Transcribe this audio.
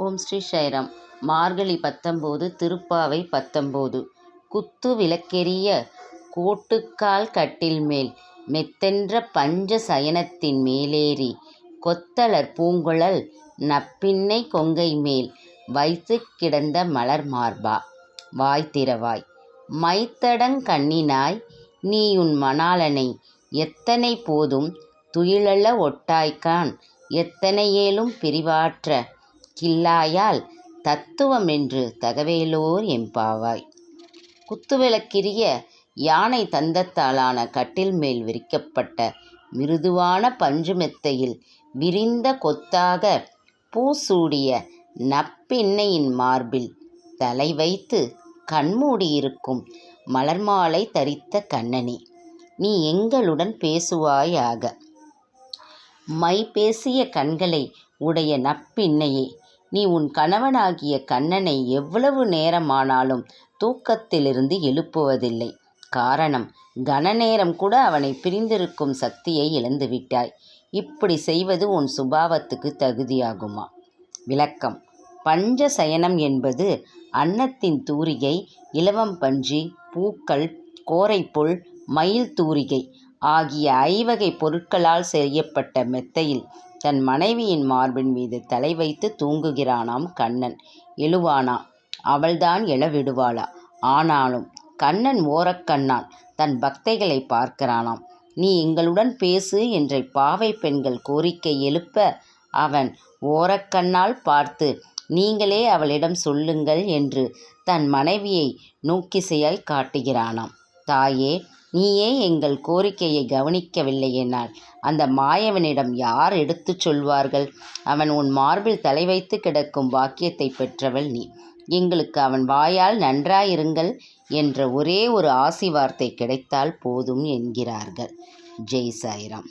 ஓம் ஸ்ரீ சாய்ராம். மார்கழி 19 திருப்பாவை 19. குத்து விளக்கெரிய கோட்டுக்கால் கட்டில்மேல் மெத்தென்ற பஞ்ச சயனத்தின் மேலேறி கொத்தலர் பூங்குழல் நப்பின்னை கொங்கைமேல் வைத்துக் கிடந்த மலர் மார்பா, வாய் திறவாய். மைத்தடங் கண்ணினாய் நீயுன் மணாளனை எத்தனை போதும் துயிலள ஒட்டாய்க்காண் எத்தனையேலும் பிரிவாற்ற கில்லாயால் தத்துவமென்று தகவேலோர் எம்பாவாய். குத்துவிளக்கிரிய யானை தந்தத்தாலான கட்டில்மேல் விரிக்கப்பட்ட மிருதுவான பஞ்சு மெத்தையில் விரிந்த கொத்தாக பூசூடிய நப்பின்னையின் மார்பில் தலை வைத்து கண்மூடியிருக்கும் மலர்மாலை தரித்த கண்ணனே, நீ எங்களுடன் பேசுவாயாக. மை பேசிய கண்களை உடைய நப்பின்னையே, நீ உன் கணவனாகிய கண்ணனை எவ்வளவு நேரமானாலும் தூக்கத்திலிருந்து எழுப்புவதில்லை. காரணம், கணநேரம் கூட அவனை பிரிந்திருக்கும் சக்தியை இழந்துவிட்டாய். இப்படி செய்வது உன் சுபாவத்துக்கு தகுதியாகுமா? விளக்கம். பஞ்ச சயனம் என்பது அன்னத்தின் தூரிகை, இலவம்பஞ்சு, பூக்கள், கோரைப்புல், மயில் தூரிகை ஆகிய ஐவகை பொருட்களால் செய்யப்பட்ட மெத்தையில் தன் மனைவியின் மார்பின் மீது தலை வைத்து தூங்குகிறானாம் கண்ணன். எழுவானா? அவள்தான் எழ விடுவாளா? ஆனாலும் கண்ணன் ஓரக்கண்ணால் தன் பக்தைகளை பார்க்கிறானாம். நீ எங்களுடன் பேசு என்ற பாவை பெண்கள் கோரிக்கை எழுப்ப அவன் ஓரக்கண்ணால் பார்த்து, நீங்களே அவளிடம் சொல்லுங்கள் என்று தன் மனைவியை நோக்கிசையாய் காட்டுகிறானாம். தாயே, நீயே எங்கள் கோரிக்கையை கவனிக்கவில்லையென்றால் அந்த மாயவனிடம் யார் எடுத்துச் சொல்வார்கள்? அவன் உன் மார்பில் தலை வைத்து கிடக்கும் பாக்கியத்தை பெற்றவள் நீ. எங்களுக்கு அவன் வாயால் நன்றாயிருங்கள் என்ற ஒரே ஒரு ஆசி வார்த்தை கிடைத்தால் போதும் என்கிறார்கள். ஜெய் சாய்ராம்.